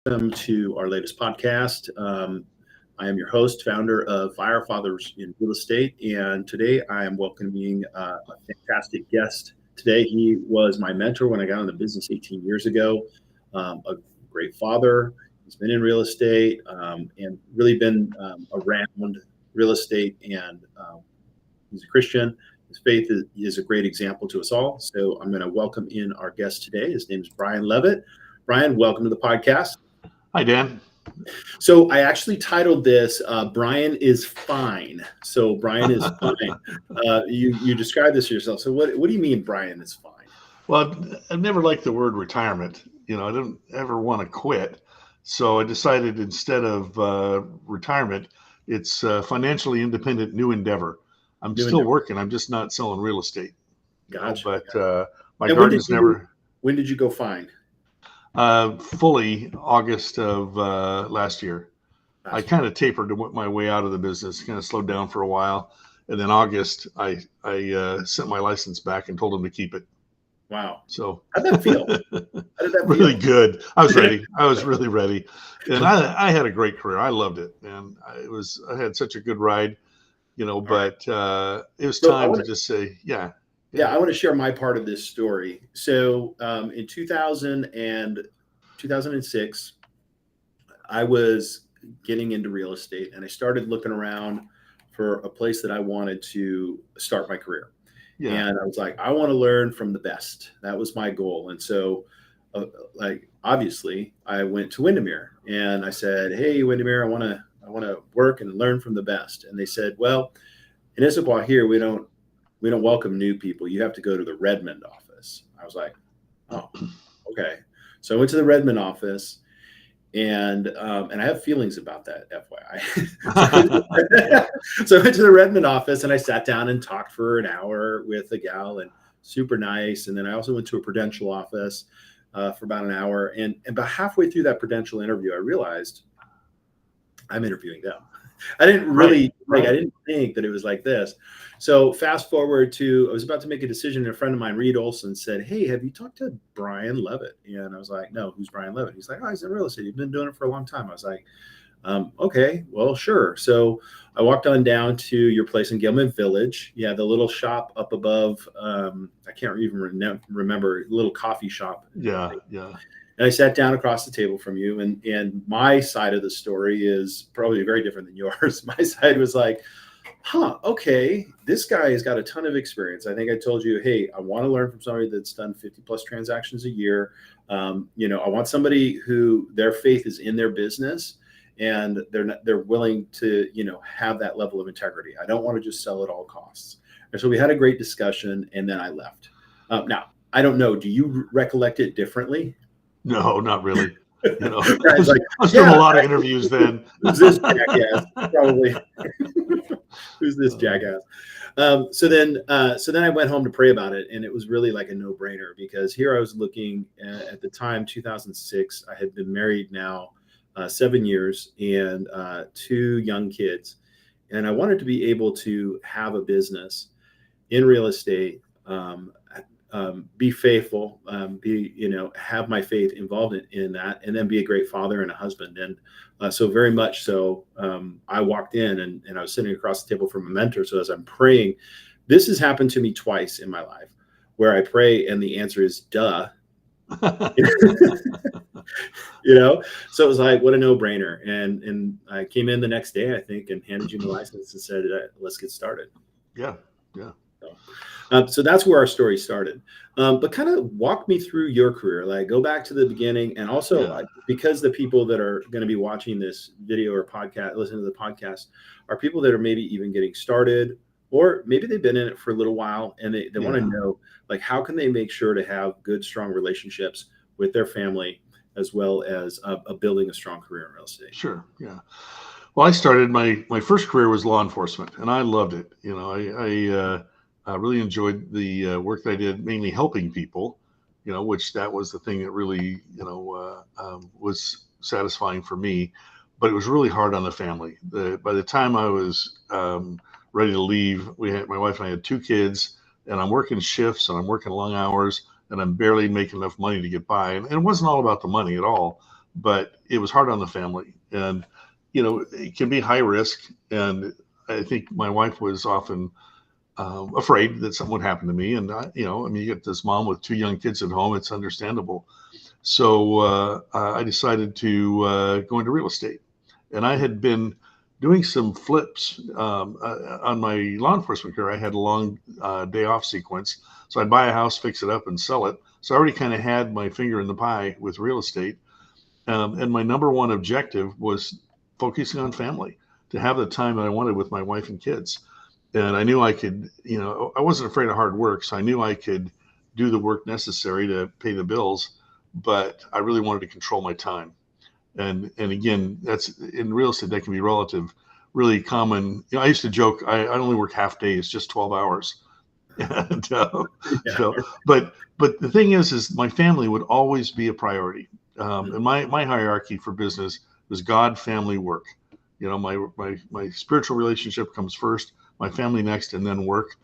welcome to our latest podcast. I am your host, founder of F.I.R.E Fathers in Real Estate, and today I am welcoming a fantastic guest. Today, he was my mentor when I got into business 18 years ago. A great father. He's been in real estate and really been around real estate, and he's a Christian. His faith is a great example to us all. So I'm going to welcome in our guest today. His name is Brian Leavitt. Brian, welcome to the podcast. Hi, Dan. So I actually titled this Brian is Fine. So Brian is fine. You describe this yourself. So what do you mean Brian is fine? Well, I've never liked the word retirement. I didn't ever want to quit. So I decided instead of retirement, it's financially independent new endeavor. I'm still working. I'm just not selling real estate. Gotcha. But my garden's never. When did you go fine? Fully August of last year. I kind of tapered my way out of the business, kind of slowed down for a while. And then August, I sent my license back and told them to keep it. Wow. So how'd that feel? How did that feel? Really good. I was ready. I was really ready. And I had a great career. I loved it. And I had such a good ride, but it was time to just say, yeah. Yeah, I want to share my part of this story. So in 2006, I was getting into real estate, and I started looking around for a place that I wanted to start my career. Yeah. And I was like, I want to learn from the best. That was my goal. And so, obviously, I went to Windermere, and I said, "Hey, Windermere, I want to work and learn from the best." And they said, "Well, in Issaquah here, we don't welcome new people. You have to go to the Redmond office." I was like, "Oh, okay." So I went to the Redmond office, and I have feelings about that, FYI. So I went to the Redmond office, and I sat down and talked for an hour with a gal, and super nice. And then I also went to a Prudential office for about an hour. And about halfway through that Prudential interview, I realized I'm interviewing them. I didn't really I didn't think that it was like this. So fast forward to, I was about to make a decision, and a friend of mine, Reed Olson, said, "Hey, have you talked to Brian Leavitt?" And I was like, "No, who's Brian Leavitt?" He's like, "Oh, he's in real estate. He's been doing it for a long time." I was like, "Okay, well, sure." So I walked on down to your place in Gilman Village. Yeah, the little shop up above. I can't even remember, little coffee shop. Yeah. And I sat down across the table from you, and my side of the story is probably very different than yours. My side was like, okay, this guy has got a ton of experience. I think I told you, hey, I want to learn from somebody that's done 50 plus transactions a year. I want somebody who their faith is in their business, and they're willing to, have that level of integrity. I don't want to just sell at all costs. And so we had a great discussion, and then I left. Now, I don't know. Do you recollect it differently? No, not really. I was doing a lot of interviews then. Who's this jackass? Probably. Who's this jackass? So then I went home to pray about it, and it was really like a no-brainer, because here I was looking at the time, 2006. I had been married now 7 years and 2 young kids, and I wanted to be able to have a business in real estate. Be faithful, have my faith involved in that, and then be a great father and a husband. And so very much so, I walked in and I was sitting across the table from a mentor. So as I'm praying, this has happened to me twice in my life, where I pray and the answer is duh. So it was like, what a no-brainer. And I came in the next day, I think, and handed you my license and said, let's get started. Yeah. So that's where our story started. But kind of walk me through your career, like go back to the beginning. And also because the people that are going to be watching this video or podcast, listening to the podcast, are people that are maybe even getting started, or maybe they've been in it for a little while, and they want to know, like, how can they make sure to have good, strong relationships with their family, as well as building a strong career in real estate? Sure. Yeah. Well, I started, my first career was law enforcement, and I loved it. I really enjoyed the work that I did, mainly helping people, which that was the thing that really, was satisfying for me. But it was really hard on the family. By the time I was ready to leave, my wife and I had 2 kids, and I'm working shifts and I'm working long hours, and I'm barely making enough money to get by. And it wasn't all about the money at all, but it was hard on the family. And, it can be high risk. And I think my wife was often afraid that something would happen to me. And, you get this mom with 2 young kids at home, it's understandable. So I decided to go into real estate. And I had been doing some flips on my law enforcement career. I had a long day off sequence. So I'd buy a house, fix it up, and sell it. So I already kind of had my finger in the pie with real estate. And my number one objective was focusing on family, to have the time that I wanted with my wife and kids. And I knew I could, I wasn't afraid of hard work. So I knew I could do the work necessary to pay the bills, but I really wanted to control my time. And again, that's in real estate, that can be relative, really common. I used to joke, I only work half days, just 12 hours. And, Yeah. but the thing is my family would always be a priority. Mhm. And my hierarchy for business was God, family, work. My spiritual relationship comes first, my family next, and then work.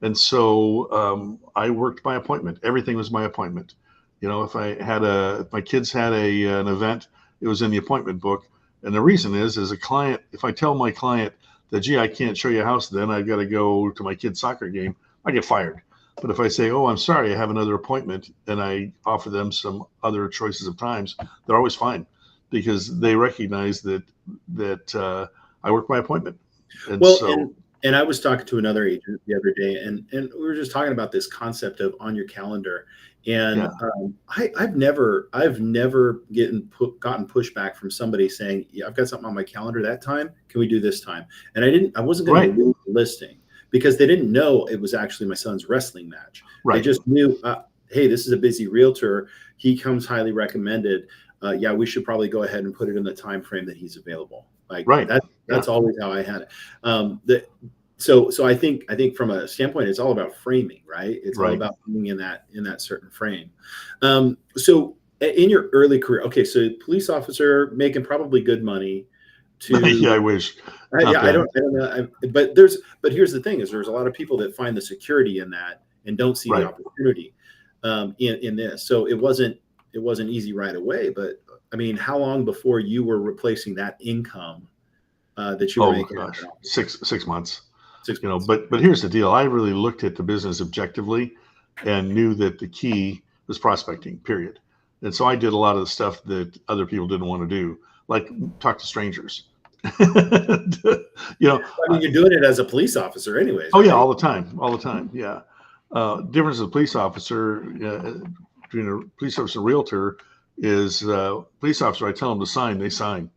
And so I worked by appointment. Everything was my appointment. If my kids had an event, it was in the appointment book. And the reason is, as a client, if I tell my client that, gee, I can't show you a house, then I've got to go to my kid's soccer game, I get fired. But if I say, oh, I'm sorry, I have another appointment, and I offer them some other choices of times, they're always fine, because they recognize that I work by appointment. And Well, so, and I was talking to another agent the other day, and we were just talking about this concept of on your calendar. And yeah, I've never gotten pushback from somebody saying, yeah, I've got something on my calendar that time. Can we do this time? And I wasn't going to right, remove the listing because they didn't know it was actually my son's wrestling match. They right. just knew, hey, this is a busy realtor. He comes highly recommended. Yeah, we should probably go ahead and put it in the time frame that he's available. Like Right. that's Yeah. always how I had it. So I think from a standpoint, it's all about framing, right? It's all Right. about being in that certain frame. So in your early career, okay, so police officer making probably good money. Yeah, To I wish. Not Yeah, I bad. don't know, but here's the thing: is there's a lot of people that find the security in that and don't see the Right. opportunity in this. So it wasn't easy right away, but I mean, how long before you were replacing that income that you were Oh making as gosh, an officer? 6 months. 6 months. But here's the deal. I really looked at the business objectively and knew that the key was prospecting, period. And so I did a lot of the stuff that other people didn't want to do, like talk to strangers. And, you know, I mean, you're doing it as a police officer, anyways, oh yeah, right? all the time. Yeah. Difference of a police officer between a police officer and realtor is police officer. I tell them to sign, they sign.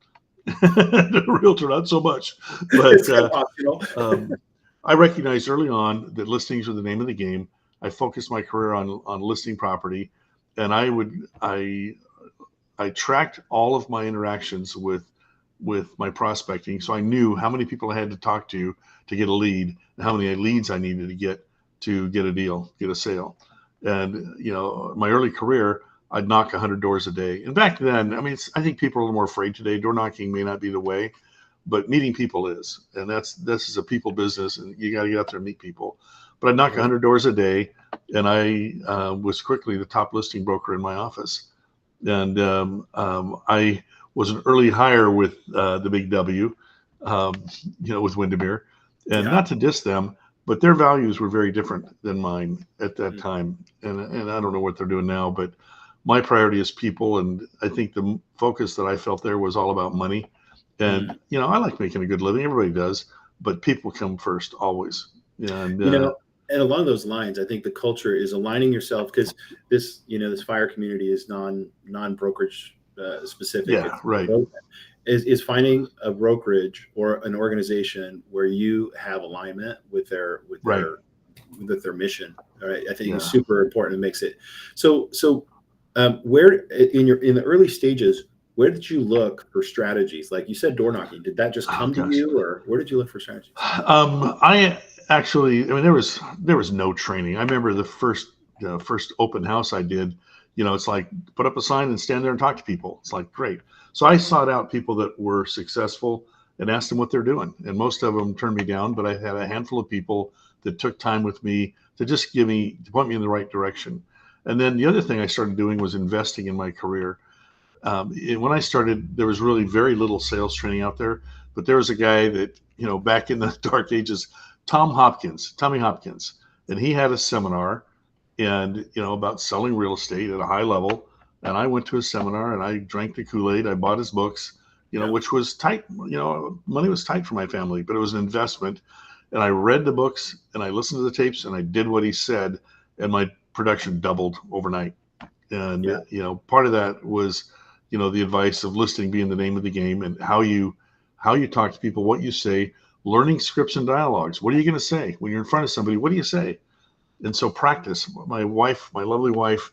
The realtor, not so much. But It's kind of optional. um, I recognized early on that listings are the name of the game. I focused my career on listing property, and I tracked all of my interactions with my prospecting, so I knew how many people I had to talk to get a lead, and how many leads I needed to get a deal, get a sale. And my early career, I'd knock 100 doors a day. And back then, I mean, I think people are a little more afraid today. Door knocking may not be the way, but meeting people is, and this is a people business, and you got to get out there and meet people. But I'd knock Right. 100 doors a day, and I was quickly the top listing broker in my office. And I was an early hire with the Big W, um, with Windermere, and Yeah. not to diss them, but their values were very different than mine at that Mm. time. And I don't know what they're doing now, but my priority is people, and I think the focus that I felt there was all about money. Mm. And I like making a good living. Everybody does, but people come first always. And You know, and along those lines, I think the culture is aligning yourself because this fire community is non-brokerage specific. yeah, It's right, open. Is finding a brokerage or an organization where you have alignment with their right, mission. All right, I think is yeah. super important. It makes it so. Where in the early stages, where did you look for strategies? Like you said, door knocking. Did that just Oh come to gosh. you, or where did you look for strategies? I actually, I mean, there was no training. I remember the first open house I did. It's like put up a sign and stand there and talk to people. It's like great. So I sought out people that were successful and asked them what they're doing, and most of them turned me down. But I had a handful of people that took time with me to just to point me in the right direction. And then the other thing I started doing was investing in my career. When I started, there was really very little sales training out there. But there was a guy that, back in the dark ages, Tommy Hopkins, and he had a seminar and, about selling real estate at a high level. And I went to his seminar and I drank the Kool-Aid. I bought his books, Yeah. which was tight. Money was tight for my family, but it was an investment. And I read the books and I listened to the tapes and I did what he said, and my production doubled overnight. And, Yeah. Part of that was, the advice of listening being the name of the game, and how you talk to people, what you say, learning scripts and dialogues. What are you going to say when you're in front of somebody? What do you say? And so practice. My lovely wife,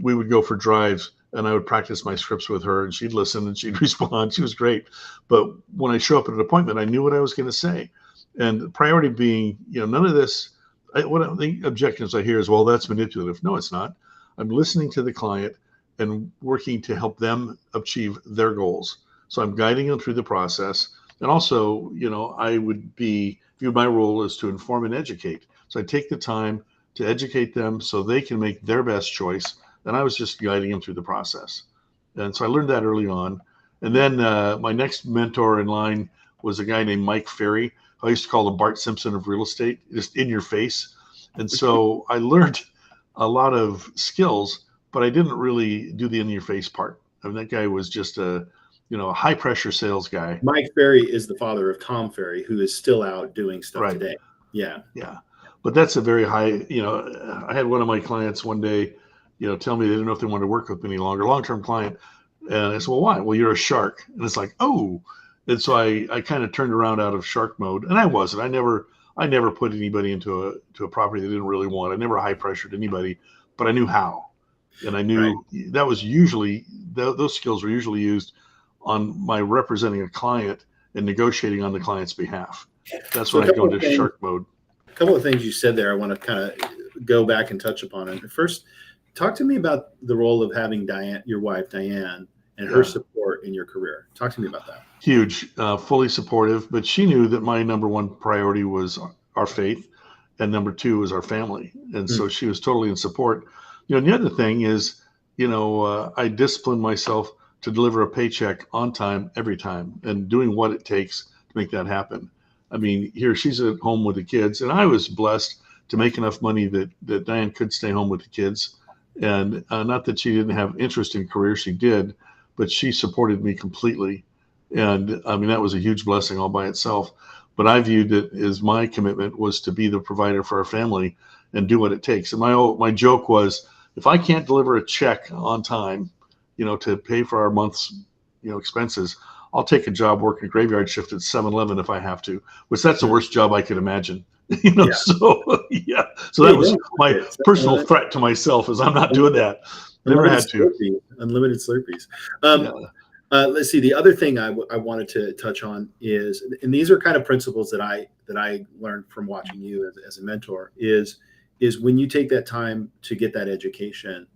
we would go for drives and I would practice my scripts with her, and she'd listen and she'd respond. She was great. But when I show up at an appointment, I knew what I was going to say. And the priority being, none of this, what the objections I hear is, well, that's manipulative. No, it's not. I'm listening to the client and working to help them achieve their goals. So I'm guiding them through the process. And also, I would view my role as to inform and educate. So I take the time to educate them so they can make their best choice. And I was just guiding them through the process. And so I learned that early on. And then my next mentor in line was a guy named Mike F.I.R.E. I used to call the Bart Simpson of real estate, just in your face. And so I learned a lot of skills, but I didn't really do the in your face part. I mean, that guy was just a high pressure sales guy. Mike F.I.R.E. is the father of Tom F.I.R.E., who is still out doing stuff Right. today. Yeah. Yeah. But that's a very high, I had one of my clients one day, tell me they didn't know if they wanted to work with me any longer, long-term client. And I said, well, why? Well, you're a shark. And it's like, oh. And so I kind of turned around out of shark mode. And I wasn't. I never put anybody into a property they didn't really want. I never high pressured anybody, but I knew how. And I knew that was usually, those skills were usually used on my representing a client and negotiating on the client's behalf. That's when I go into shark mode. A couple of things you said there I want to kind of go back and touch upon. And first, talk to me about the role of having Diane, your wife, Diane, and her support in your career. Talk to me about that. Huge, fully supportive, but she knew that my number one priority was our faith, and number two was our family. And so she was totally in support. And the other thing is, I disciplined myself to deliver a paycheck on time, every time, and doing what it takes to make that happen. I mean, here she's at home with the kids, and I was blessed to make enough money that Diane could stay home with the kids. And not that she didn't have interest in career, she did, but she supported me completely. And I mean, that was a huge blessing all by itself. But I viewed it as my commitment was to be the provider for our family and do what it takes. And my joke was, if I can't deliver a check on time, to pay for our month's, expenses, I'll take a job working a graveyard shift at 7-Eleven if I have to, which that's the worst job I could imagine. So yeah. So that was my personal threat to myself, is I'm not doing that. Never had to. Unlimited Slurpees. Let's see. The other thing I wanted to touch on is, and these are kind of principles that I learned from watching you as a mentor, is when you take that time to get that education,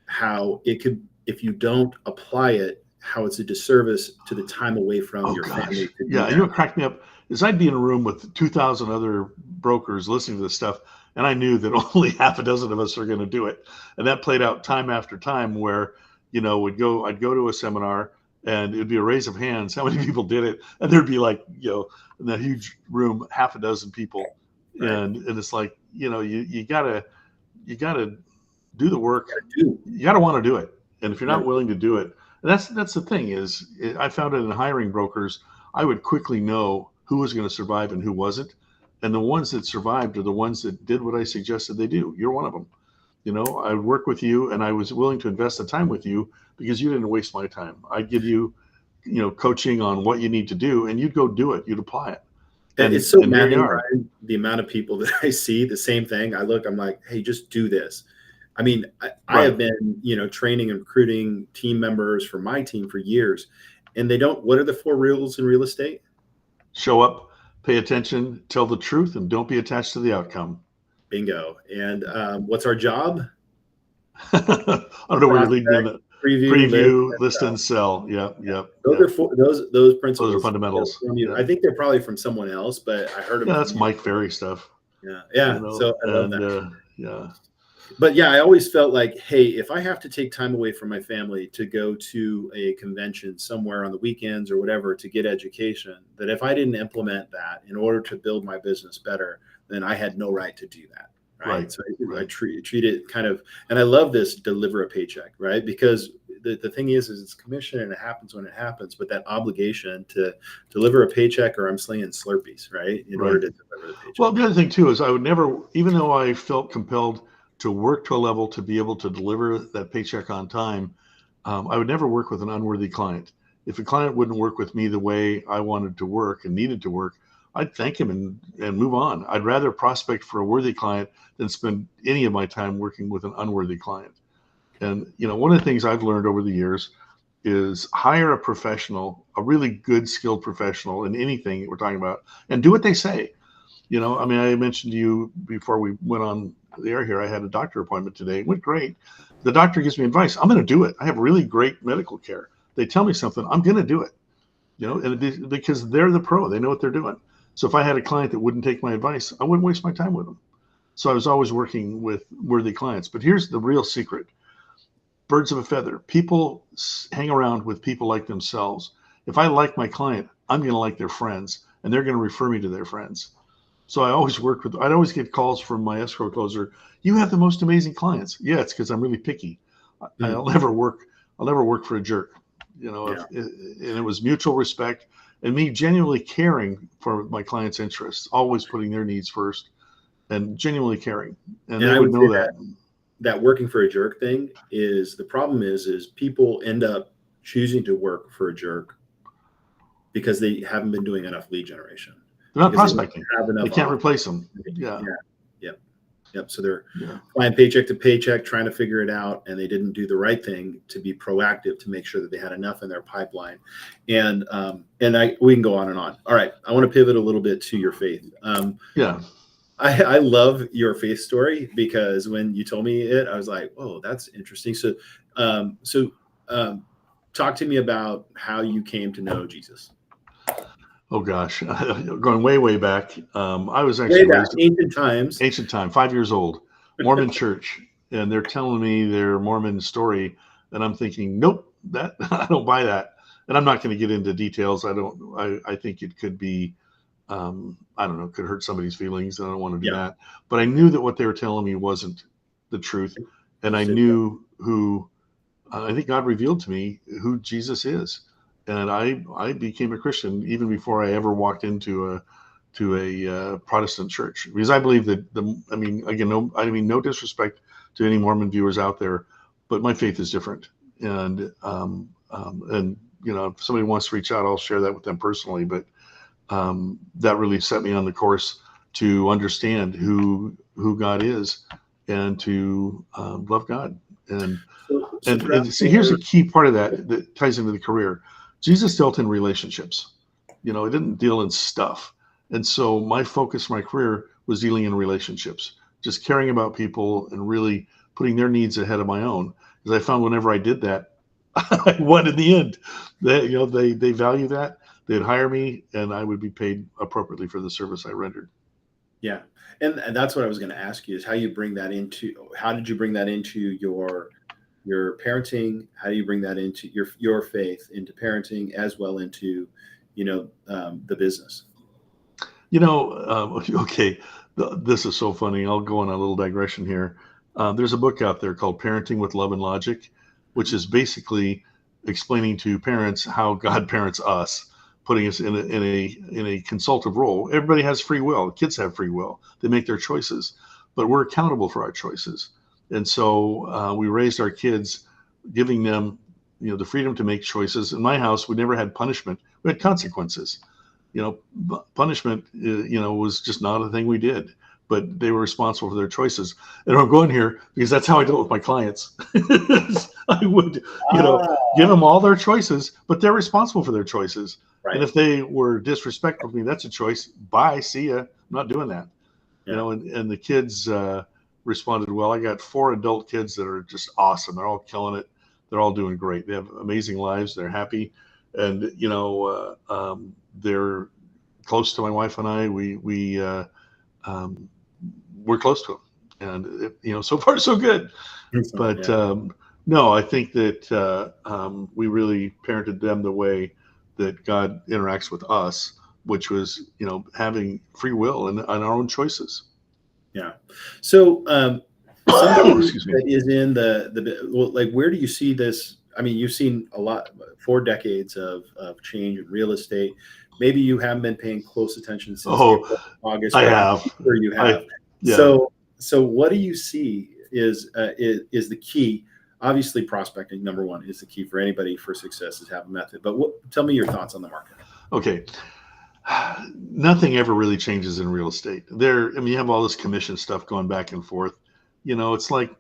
how it could, if you don't apply it, how it's a disservice to the time away from your family. Yeah, you know what cracked me up is I'd be in a room with 2,000 other brokers listening to this stuff, and I knew that only half a dozen of us are going to do it. And that played out time after time where, I'd go to a seminar and it'd be a raise of hands, how many people did it? And there'd be like, in that huge room, half a dozen people. Right. And it's like, you gotta do the work. You gotta want to do it. And if you're not willing to do it, that's the thing is, I found it in hiring brokers, I would quickly know who was going to survive and who wasn't. And the ones that survived are the ones that did what I suggested they do. You're one of them. I would work with you, and I was willing to invest the time with you because you didn't waste my time. I'd give you, coaching on what you need to do, and you'd go do it. You'd apply it. And it's so maddening, the amount of people that I see the same thing. I'm like, hey, just do this. I mean, I have been, training and recruiting team members for my team for years, and they don't. What are the 4 rules in real estate? Show up, pay attention, tell the truth, and don't be attached to the outcome. Bingo. And what's our job? I don't know where you're leading me on that. Preview, list, and sell. Yep. Those principles. Those are fundamentals. I think they're probably from someone else, but I heard them. Yeah, that's Mike F.I.R.E. stuff. Yeah. So I love that. But yeah, I always felt like, hey, if I have to take time away from my family to go to a convention somewhere on the weekends or whatever to get education, that if I didn't implement that in order to build my business better, then I had no right to do that. Right. Right. So I Right. treat it kind of, and I love this deliver a paycheck, right? Because the thing is it's commission and it happens when it happens, but that obligation to deliver a paycheck or I'm slinging Slurpees, right? In order Right. to deliver the paycheck. Well, the other thing too is I would never, even though I felt compelled to work to a level to be able to deliver that paycheck on time, I would never work with an unworthy client. If a client wouldn't work with me the way I wanted to work and needed to work, I'd thank him and move on. I'd rather prospect for a worthy client than spend any of my time working with an unworthy client. And one of the things I've learned over the years is hire a professional, a really good, skilled professional in anything that we're talking about, and do what they say. I mean, I mentioned to you before we went on the air here, I had a doctor appointment today. It went great. The doctor gives me advice. I'm going to do it. I have really great medical care. They tell me something, I'm going to do it. And because they're the pro, they know what they're doing. So if I had a client that wouldn't take my advice, I wouldn't waste my time with them. So I was always working with worthy clients. But here's the real secret: birds of a feather. People hang around with people like themselves. If I like my client, I'm going to like their friends, and they're going to refer me to their friends. So I'd always get calls from my escrow closer. You have the most amazing clients. Yeah, it's because I'm really picky. Mm, I'll never work for a jerk. yeah. And it was mutual respect and me genuinely caring for my clients' interests, always putting their needs first and genuinely caring. And And they I would would say know that. that working for a jerk thing is the problem is people end up choosing to work for a jerk because they haven't been doing enough lead generation They're not because they don't prospecting. have They enough can't offers. replace them. Yeah. Yeah. Yep. Yep. So they're Yeah. flying paycheck to paycheck, trying to figure it out, and they didn't do the right thing to be proactive to make sure that they had enough in their pipeline. And we can go on and on. All right, I want to pivot a little bit to your faith. Yeah. I love your faith story because when you told me it, I was like, "Whoa, that's interesting." So, um, talk to me about how you came to know Jesus. Oh gosh. Going way, way back. I was Way actually back, raised ancient times. ancient time, 5 years old, Mormon church, and they're telling me their Mormon story, and I'm thinking, nope, that I don't buy that, and I'm not going to get into details. I don't. I think it could be, I don't know, could hurt somebody's feelings, and I don't want to do Yeah, that. But I knew that what they were telling me wasn't the truth, and I understood. knew who. I think God revealed to me who Jesus is, and I became a Christian even before I ever walked into a Protestant church because I believe that I mean, again, no disrespect to any Mormon viewers out there, but my faith is different, and if somebody wants to reach out, I'll share that with them personally. But that really set me on the course to understand who God is and to love God. And So and fast see, here's a forward. key part of that ties into the career. Jesus dealt in relationships. He didn't deal in stuff. And so my focus, my career was dealing in relationships, just caring about people and really putting their needs ahead of my own. Because I found whenever I did that, I won in the end. They value that. They'd hire me, and I would be paid appropriately for the service I rendered. Yeah, and that's what I was going to ask you is how did you bring that into your parenting? How do you bring that into your faith into parenting as well into the business? Okay, this is so funny. I'll go on a little digression here. There's a book out there called Parenting with Love and Logic, which is basically explaining to parents how God parents us, putting us in a consultative role. Everybody has free will. Kids have free will. They make their choices, but we're accountable for our choices. And so we raised our kids, giving them the freedom to make choices. In my house, we never had punishment. We had consequences. Punishment, was just not a thing we did, but they were responsible for their choices. And I'm going here because that's how I dealt with my clients. I would, Ah, give them all their choices, but they're responsible for their choices. And right. if they were disrespectful to me, that's a choice. Bye, see ya. I'm not doing that. Yeah. And the kids responded well. I got 4 adult kids that are just awesome. They're all killing it. They're all doing great. They have amazing lives. They're happy, and they're close to my wife and I. Um, we're close to them, and so far so good. But Yeah. no, I think that we really parented them the way that God interacts with us, which was having free will and our own choices. Yeah. So somebody Excuse me. that is in well, like, where do you see this? I mean, you've seen a lot, 4 decades of change in real estate. Maybe you haven't been paying close attention since Oh, April, August, I but I'm have. sure you have. Yeah. So what do you see is the key? Obviously, prospecting, number one, is the key for anybody for success, is have a method. But tell me your thoughts on the market. Okay. Nothing ever really changes in real estate. You have all this commission stuff going back and forth. It's like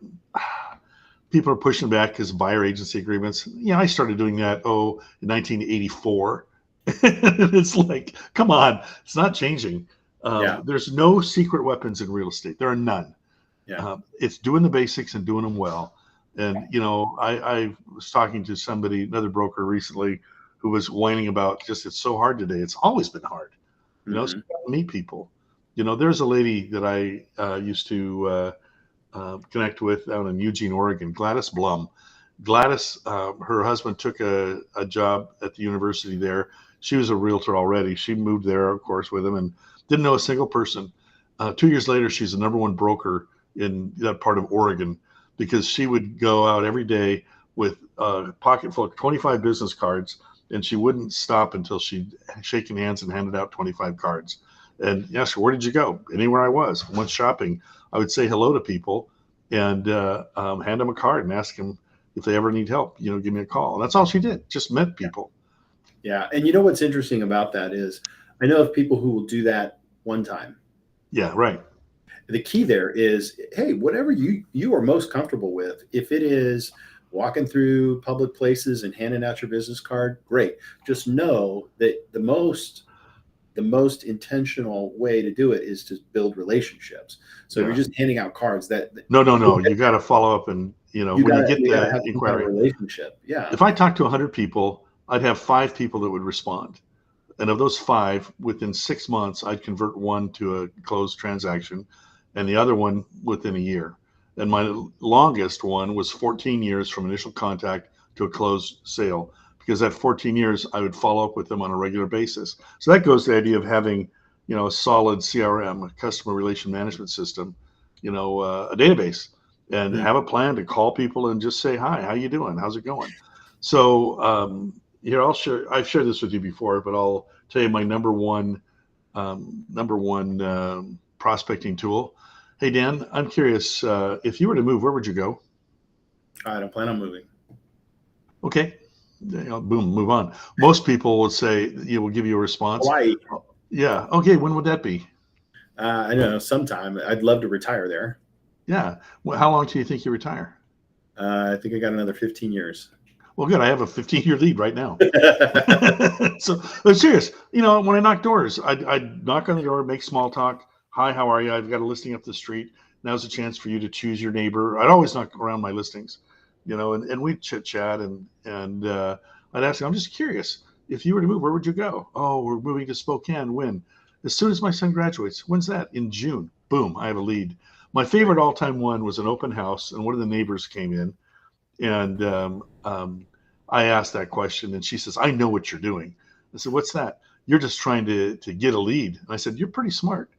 people are pushing back because of buyer agency agreements. Yeah, I started doing that, in 1984. It's like, come on, it's not changing. Yeah. There's no secret weapons in real estate. There are none. Yeah. It's doing the basics and doing them well. And, I was talking to another broker recently, who was whining about it's so hard today. It's always been hard. So Hmm. you gotta meet people. There's a lady that I used to connect with down in Eugene, Oregon, Gladys Blum. Gladys, her husband took a job at the university there. She was a realtor already. She moved there, of course, with him and didn't know a single person. 2 years later, she's the number one broker in that part of Oregon, because she would go out every day with a pocket full of 25 business cards, and she wouldn't stop until she'd shaken hands and handed out 25 cards. And yes, where did you go? Anywhere I was. Went shopping. I would say hello to people and hand them a card and ask them if they ever need help. Give me a call. And that's all she did. Just met people. Yeah. And you know what's interesting about that is, I know of people who will do that one time. Yeah, right. The key there is, hey, whatever you are most comfortable with. If it is walking through public places and handing out your business card, great. Just know that the most intentional way to do it is to build relationships. So if Yeah. you're just handing out cards, that No. You got to follow up, and when you get you gotta the have some kind of inquiry. relationship. Yeah. If I talked to 100 people, I'd have 5 people that would respond. And of those 5, within 6 months, I'd convert one to a closed transaction and the other one within a year. And my longest one was 14 years from initial contact to a closed sale, because that 14 years I would follow up with them on a regular basis. So that goes to the idea of having, a solid CRM, a customer relation management system, a database, and Mm. have a plan to call people and just say, hi, how you doing? How's it going? So here, I've shared this with you before, but I'll tell you my number one prospecting tool. Hey, Dan, I'm curious, if you were to move, where would you go? I don't plan on moving. Okay. Boom, move on. Most people would say, will give you a response. Hawaii. Yeah. Okay. When would that be? I don't know. Sometime I'd love to retire there. Yeah. Well, how long do you think you retire? I think I got another 15 years. Well, good. I have a 15-year lead right now. So I'm serious. When I knock doors, I'd knock on the door, make small talk. Hi, how are you? I've got a listing up the street. Now's a chance for you to choose your neighbor. I'd always knock around my listings, and we'd chit chat, and I'd ask them, I'm just curious, if you were to move, where would you go? Oh, we're moving to Spokane. When? As soon as my son graduates. When's that? In June. Boom, I have a lead. My favorite all-time one was an open house, and one of the neighbors came in, and I asked that question, and she says, I know what you're doing. I said, what's that? You're just trying to get a lead. And I said, you're pretty smart,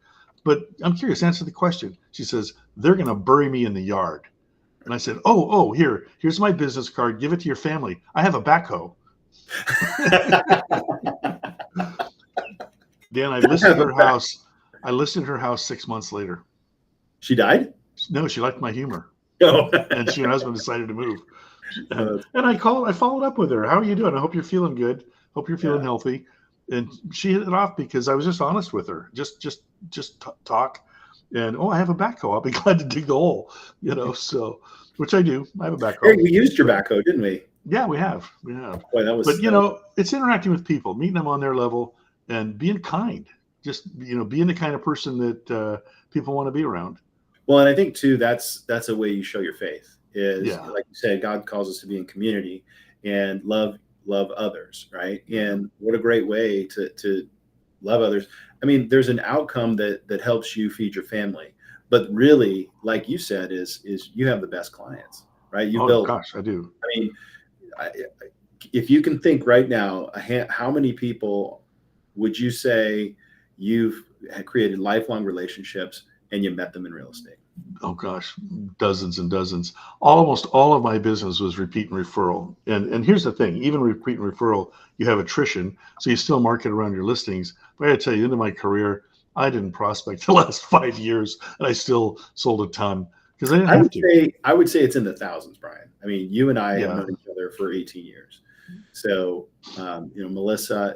but I'm curious, answer the question. She says, they're going to bury me in the yard. And I said, oh, here's my business card. Give it to your family. I have a backhoe. Dan, I listed her house. I listed her house 6 months later. She died? No, she liked my humor. Oh. And she and her husband decided to move. And I followed up with her. How are you doing? I hope you're feeling good. Hope you're feeling healthy. And she hit it off because I was just honest with her. Just talk. And I have a backhoe. I'll be glad to dig the hole. So which I do. I have a backhoe. Hey, we used your backhoe, didn't we? Yeah, we have. Boy, It's interacting with people, meeting them on their level, and being kind. Just being the kind of person that people want to be around. Well, and I think too, that's a way you show your faith. Is Yeah. Like you said, God calls us to be in community and love others, right? And what a great way to love others. I mean, there's an outcome that helps you feed your family, but really, like you said, is you have the best clients, right? You Oh built. gosh, I do. I mean, I, if you can think right now, how many people would you say you've created lifelong relationships and you met them in real estate? Oh gosh, dozens and dozens. Almost all of my business was repeat and referral. And here's the thing, even repeat and referral, you have attrition, so you still market around your listings. But I gotta tell you, into my career, I didn't prospect the last 5 years, and I still sold a ton because I didn't have to. I would say it's in the thousands, Brian. I mean, you and I have Yeah, known each other for 18 years. So, Melissa,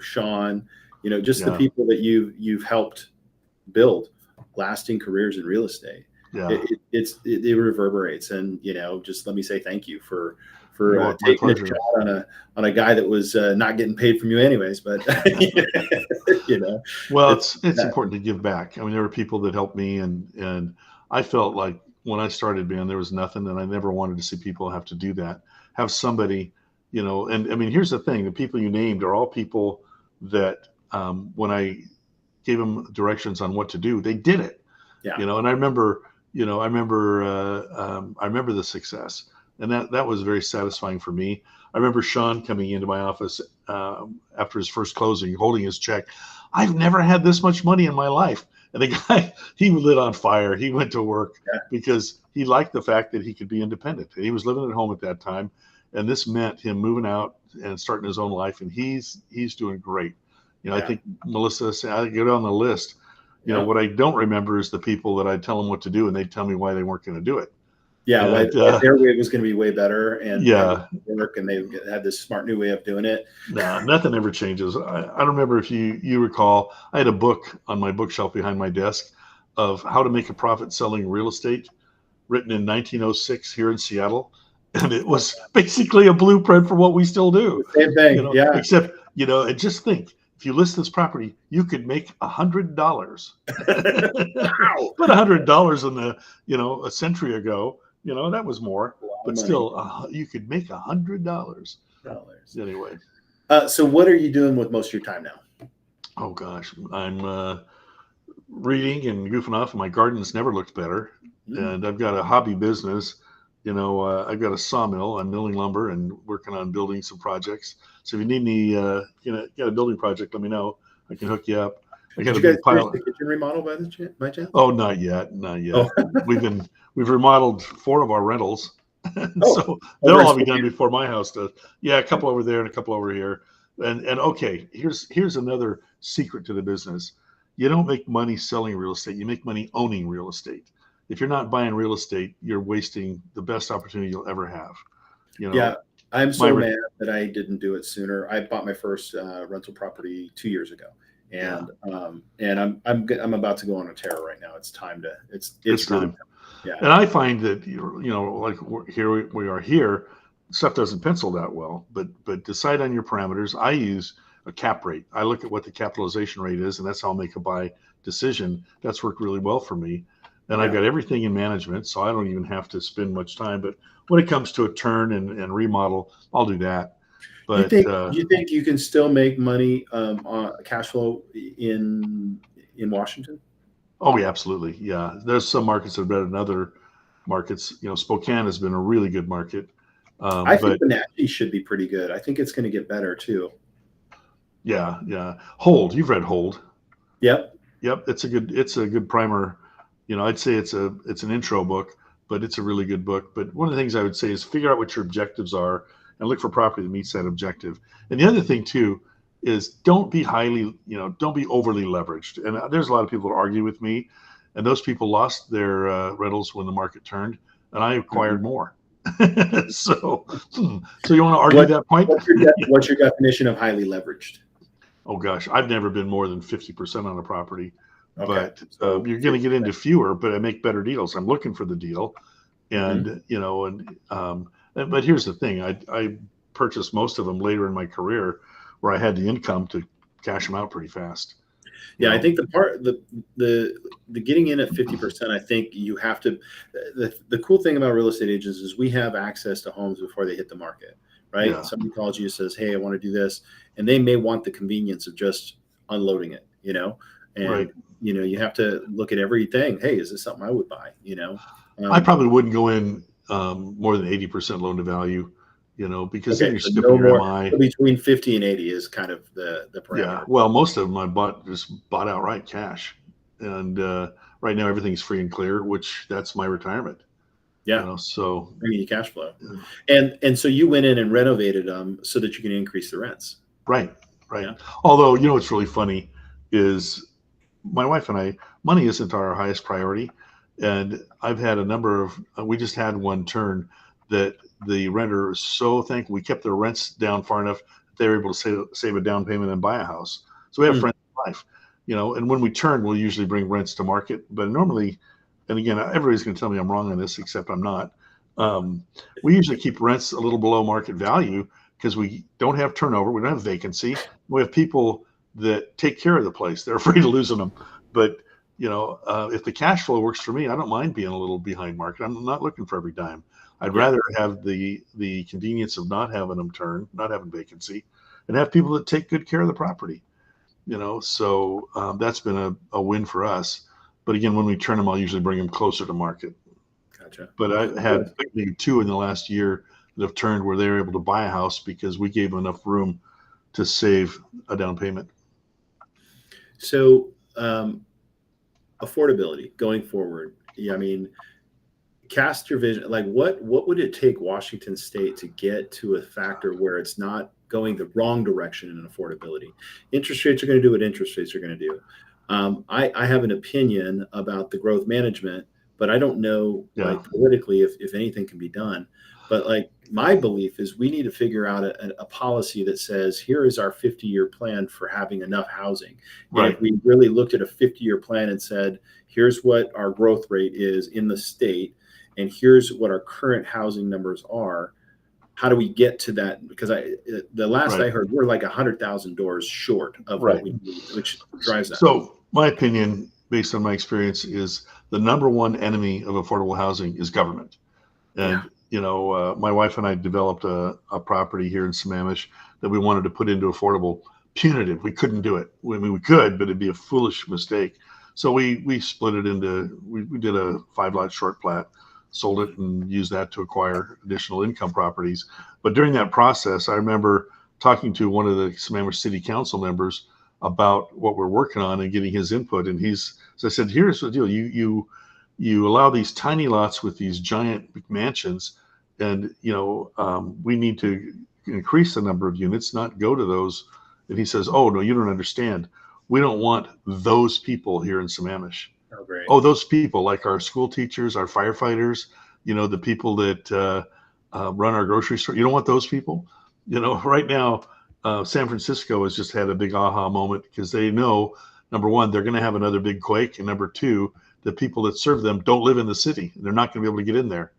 Sean, just the yeah, people that you've helped build lasting careers in real estate. yeah. It reverberates, and just let me say thank you for My taking a pleasure. shot on a guy that was not getting paid from you anyways. But Well, it's it's important to give back. I mean, there were people that helped me, and I felt like when I started, man, there was nothing, and I never wanted to see people have to do that. Have somebody, and I mean, here's the thing: the people you named are all people that when I gave them directions on what to do, they did it. yeah, And I remember, I remember the success, and that was very satisfying for me. I remember Sean coming into my office after his first closing, holding his check. I've never had this much money in my life. And the guy, he lit on fire. He went to work yeah, because he liked the fact that he could be independent. He was living at home at that time, and this meant him moving out and starting his own life. And he's doing great. I yeah, think Melissa said, I get on the list. yeah. What I don't remember is the people that I tell them what to do, and they tell me why they weren't going to do it. Yeah, And their way was going to be way better, and it yeah, would work, and they had this smart new way of doing it. no, nothing ever changes. I don't remember if you recall, I had a book on my bookshelf behind my desk of how to make a profit selling real estate, written in 1906 here in Seattle, and it was basically a blueprint for what we still do. Same thing. Yeah. Except and just think, if you list this property, you could make $100. Wow. But $100 in a century ago, that was more. A lot of But money. still, you could make $100 Dollars. anyway. So, what are you doing with most of your time now? Oh gosh, I'm reading and goofing off. My garden's never looked better, Mm, and I've got a hobby business. I've got a sawmill. I'm milling lumber and working on building some projects. So if you need any, got a building project, let me know. I can hook you up. I Did got a you guys big finish pile. the kitchen remodel by chance? Oh, not yet, not Oh, yet. We've remodeled 4 of our rentals, oh, so they'll over in all be done Spokane. before my house does. Yeah, a couple over there and a couple over here. And okay, here's another secret to the business. You don't make money selling real estate. You make money owning real estate. If you're not buying real estate, you're wasting the best opportunity you'll ever have. You Yeah, know, I'm my so mad that I didn't do it sooner. I bought my first rental property 2 years ago, yeah, and I'm about to go on a tear right now. It's time to. it's It's really time. time. Yeah. And I find that like here we are here, stuff doesn't pencil that well. But decide on your parameters. I use a cap rate. I look at what the capitalization rate is, and that's how I'll make a buy decision. That's worked really well for me. And I've Yeah. got everything in management, so I don't even have to spend much time. But when it comes to a turn and remodel, I'll do that. But You think you can still make money on cash flow in Washington? oh yeah, absolutely, yeah. There's some markets that are better than other markets. Spokane has been a really good market, I think but Wenatchee should be pretty good. I think it's going to get better too. yeah, yeah. Hold, you've read Hold. Yep. Yep, it's a good primer. I'd say it's an intro book, but it's a really good book. But one of the things I would say is figure out what your objectives are and look for property that meets that objective. And the other thing too is don't be overly leveraged. And there's a lot of people that argue with me, and those people lost their rentals when the market turned, and I acquired Mhm. more. So you want to argue What that point? what's your definition of highly leveraged? Oh gosh, I've never been more than 50% on a property, Okay, but so you're going to get 50%. into fewer, but I make better deals. I'm looking for the deal, Hmm. but here's the thing: I purchased most of them later in my career, where I had the income to cash them out pretty fast. You Yeah, I know, think the getting in at 50%. I think you have to. The cool thing about real estate agents is we have access to homes before they hit the market. Right? yeah, Somebody calls you and says, "Hey, I want to do this," and they may want the convenience of just unloading it. And, Right. you have to look at everything. Hey, is this something I would buy? I Um, probably wouldn't go in more than 80% loan to value, because then okay. you're So skipping no your more, MI. so between 50 and 80 is kind of the Yeah. parameter. Well, most of them I just bought outright cash. And right now everything's free and clear, which that's my retirement, Yeah. so Bringing you cash flow. yeah. And so you went in and renovated them so that you can increase the rents. Right. Right. Yeah. Although, what's really funny is my wife and I, money isn't our highest priority. And I've had a number of, we just had one turn that the renter is so thankful. We kept their rents down far enough that they were able to save a down payment and buy a house. So we have Hmm. friends in life, and when we turn, we'll usually bring rents to market. But normally, and again, everybody's going to tell me I'm wrong on this, except I'm not. Um, we usually keep rents a little below market value because we don't have turnover. We don't have vacancy. We have people that take care of the place. They're afraid of losing them. But if the cash flow works for me, I don't mind being a little behind market. I'm not looking for every dime. I'd Yeah. rather have the convenience of not having them turn, not having vacancy, and have people that take good care of the property. So that's been a win for us. But again, when we turn them, I'll usually bring them closer to market. Gotcha. But I had maybe two in the last year that have turned where they were able to buy a house because we gave them enough room to save a down payment. So, affordability going forward. Yeah, I mean, cast your vision. Like, what would it take Washington State to get to a factor where it's not going the wrong direction in affordability? Interest rates are going to do what interest rates are going to do. I have an opinion about the growth management, but I don't know, Yeah. like, politically, if anything can be done. But, like, my belief is we need to figure out a policy that says here is our 50-year plan for having enough housing. And if Right. we really looked at a 50-year plan and said, here's what our growth rate is in the state, and here's what our current housing numbers are. How do we get to that? Because the last Right. I heard, we're like 100,000 doors short of what Right. we need, which drives that. So my opinion, based on my experience, is the number one enemy of affordable housing is government. Yeah. And my wife and I developed a property here in Sammamish that we wanted to put into affordable punitive. We couldn't do it. I mean, we could, but it'd be a foolish mistake. So we split it into, we did a 5-lot short plat, sold it, and used that to acquire additional income properties. But during that process, I remember talking to one of the Sammamish City Council members about what we're working on and getting his input. And so I said, here's the deal. You allow these tiny lots with these giant mansions, and we need to increase the number of units, not go to those. And he says, "Oh no, you don't understand. We don't want those people here in Sammamish. Oh, great. Oh, those people like our school teachers, our firefighters, the people that run our grocery store. You don't want those people. Right now, San Francisco has just had a big aha moment because they know, number one, they're going to have another big quake, and number two, the people that serve them don't live in the city. They're not going to be able to get in there.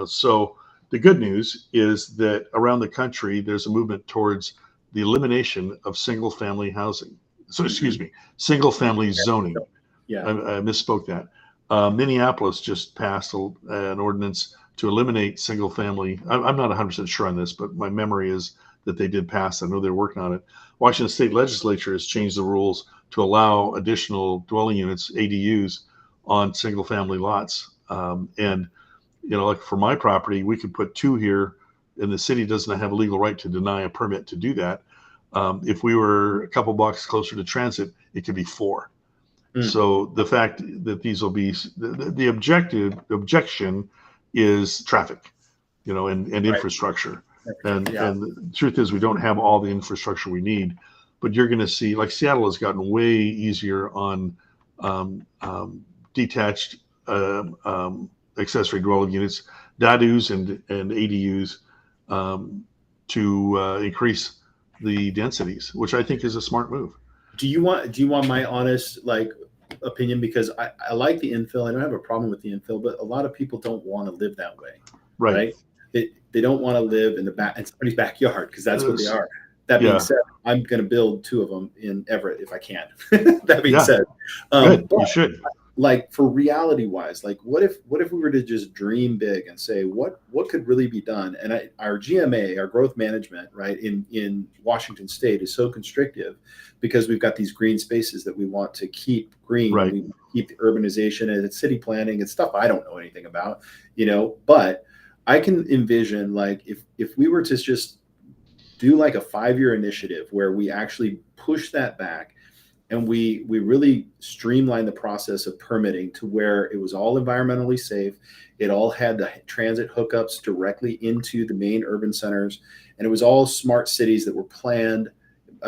So the good news is that around the country, there's a movement towards the elimination of single family housing. So, excuse me, single family zoning. Yeah. I misspoke that. Minneapolis just passed an ordinance to eliminate single family. I'm not 100% sure on this, but my memory is that they did pass. I know they're working on it. Washington State Legislature has changed the rules to allow additional dwelling units, ADUs, on single family lots. And like for my property, we could put 2 here, and the city doesn't have a legal right to deny a permit to do that. If we were a couple blocks closer to transit, it could be 4. Mm. So the fact that these will be the objection is traffic, and Right. infrastructure. And Yeah. the truth is we don't have all the infrastructure we need, but you're going to see, like, Seattle has gotten way easier on detached accessory dwelling units, DADUs and ADUs, to increase the densities, which I think is a smart move. Do you want my honest, like, opinion? Because I like the infill. I don't have a problem with the infill, but a lot of people don't want to live that way. Right. They don't want to live in somebody's backyard, because that's what they are. That being Yeah. said, I'm going to build 2 of them in Everett if I can. That being Yeah. said, Good. but You should. like for reality wise, like what if we were to just dream big and say what could really be done? And our GMA, our growth management, right, in Washington State is so constrictive because we've got these green spaces that we want to keep green, and Right. we keep the urbanization, and it's city planning. It's stuff I don't know anything about, but I can envision, like, if we were to just do like a 5-year initiative where we actually push that back, and we really streamlined the process of permitting to where it was all environmentally safe. It all had the transit hookups directly into the main urban centers, and it was all smart cities that were planned.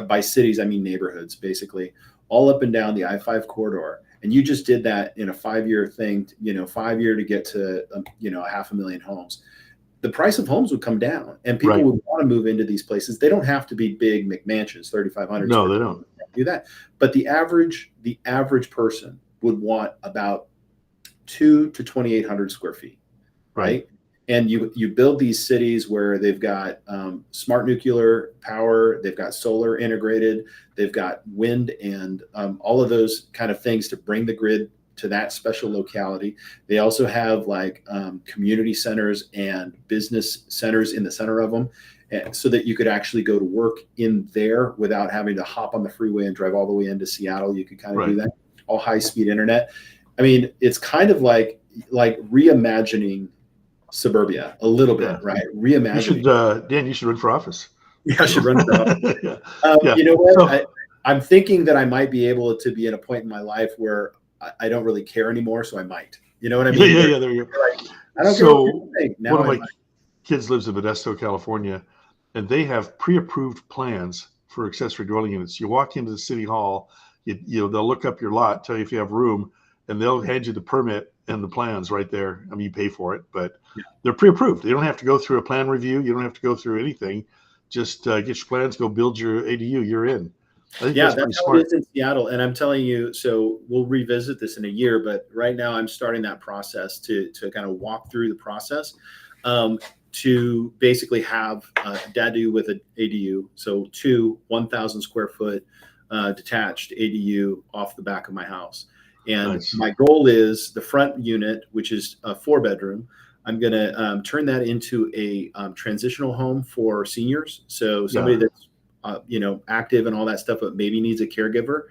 By cities, I mean neighborhoods, basically, all up and down the I-5 corridor. And you just did that in a 5-year thing, 5-year to get to, 500,000 homes. The price of homes would come down, and people Right. would want to move into these places. They don't have to be big McMansions, 3,500 No, square they feet. don't. Do that, but the average person would want about 2 to 2,800 square feet, right? And you build these cities where they've got smart nuclear power, they've got solar integrated, they've got wind, and all of those kind of things to bring the grid to that special locality. They also have like community centers and business centers in the center of them, so that you could actually go to work in there without having to hop on the freeway and drive all the way into Seattle. You could kind of do that, all high-speed internet. I mean, it's kind of like reimagining suburbia a little bit, right? Reimagining. You should, Dan, you should run for office. Yeah, I should run for office. Yeah. You know what? I'm thinking that I might be able to be at a point in my life where I don't really care anymore, so I might. You know what I mean? Yeah, there you go. Like, I don't So care what you think. Now one of my kids lives in Modesto, California, and they have pre-approved plans for accessory dwelling units. You walk into the city hall, they'll look up your lot, tell you if you have room, and they'll hand you the permit and the plans right there. I mean, you pay for it, but they're pre-approved. You don't have to go through a plan review. You don't have to go through anything. Just get your plans, go build your ADU. You're in. I think that's pretty how smart. it is in Seattle. And I'm telling you, so we'll revisit this in a year, but right now I'm starting that process to kind of walk through the process to basically have DADU with an ADU. So 2 1,000 square foot detached ADU off the back of my house. And my goal is the front unit, which is a 4-bedroom. I'm going to turn that into a transitional home for seniors. So somebody that's active and all that stuff, but maybe needs a caregiver.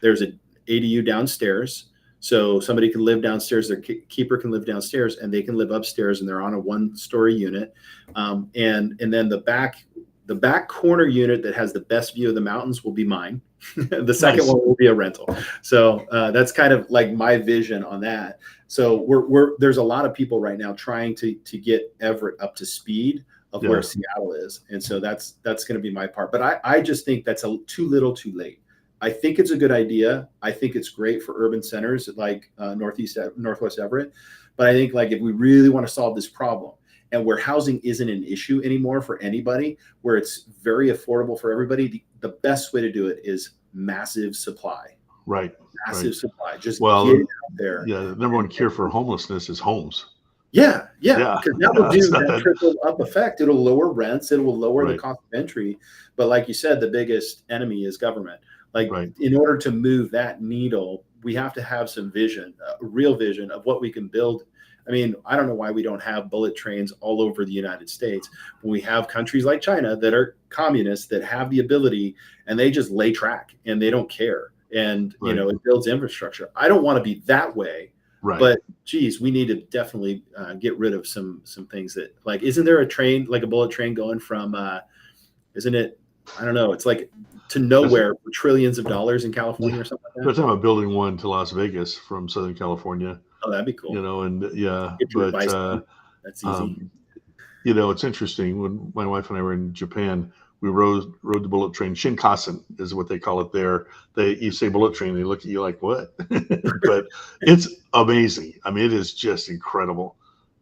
There's an ADU downstairs, so somebody can live downstairs. Their keeper can live downstairs, and they can live upstairs, and they're on a 1-story unit. And then the back corner unit that has the best view of the mountains will be mine. The second one will be a rental. So that's kind of like my vision on that. So there's a lot of people right now trying to get Everett up to speed of where Seattle is. And so that's going to be my part. But I just think that's too little too late. I think it's a good idea. I think it's great for urban centers like Northwest Everett. But I think, like, if we really want to solve this problem, and where housing isn't an issue anymore for anybody, where it's very affordable for everybody, the best way to do it is massive supply. Massive supply. Just get it out there. Yeah, the number one cure for homelessness is homes. Yeah, because that will do that trickle up effect. It'll lower rents. It will lower the cost of entry. But like you said, the biggest enemy is government. Like, in order to move that needle, we have to have some vision, a real vision of what we can build. I mean, I don't know why we don't have bullet trains all over the United States when we have countries like China that are communists that have the ability, and they just lay track and they don't care. And, it builds infrastructure. I don't want to be that way. But geez, we need to definitely get rid of some things that, like, isn't there a train, like a bullet train going from, isn't it? I don't know. It's like to nowhere for trillions of dollars in California or something like that. They're talking about building one to Las Vegas from Southern California. Oh, that'd be cool. But that's easy. It's interesting. When my wife and I were in Japan, we rode the bullet train. Shinkansen is what they call it there. You say bullet train, they look at you like, what? But it's amazing. I mean, it is just incredible.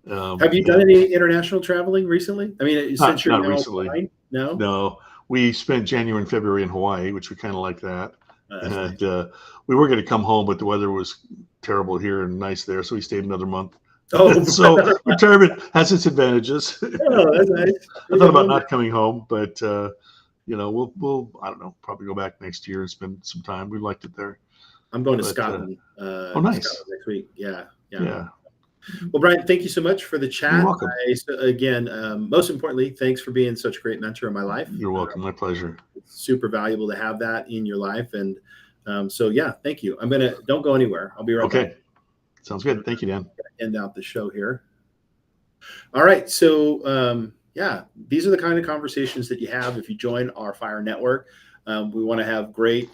Have you done any international traveling recently? I mean, since you're not recently. Flying? No. We spent January and February in Hawaii, which we kind of like that. And nice. We were going to come home, but the weather was terrible here and nice there, so we stayed another month. Oh, so retirement has its advantages. Oh, that's nice. I thought about not coming home, but we'll I don't know, probably go back next year and spend some time. We liked it there. I'm going to But Scotland. oh, nice. Scotland next week. Yeah. Yeah. Well, Brian, thank you so much for the You're chat. welcome. Again, most importantly, thanks for being such a great mentor in my life. You're welcome. My pleasure. It's super valuable to have that in your life. And so, yeah, thank you. Don't go anywhere. I'll be right back. Okay. Sounds good. Thank you, Dan. End out the show here. All right. So, yeah, these are the kind of conversations that you have if you join our F.I.R.E network. We want to have great,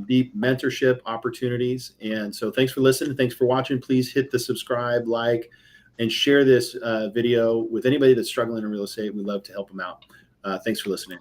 deep mentorship opportunities. And so thanks for listening. Thanks for watching. Please hit the subscribe, like, and share this video with anybody that's struggling in real estate. We'd love to help them out. Thanks for listening.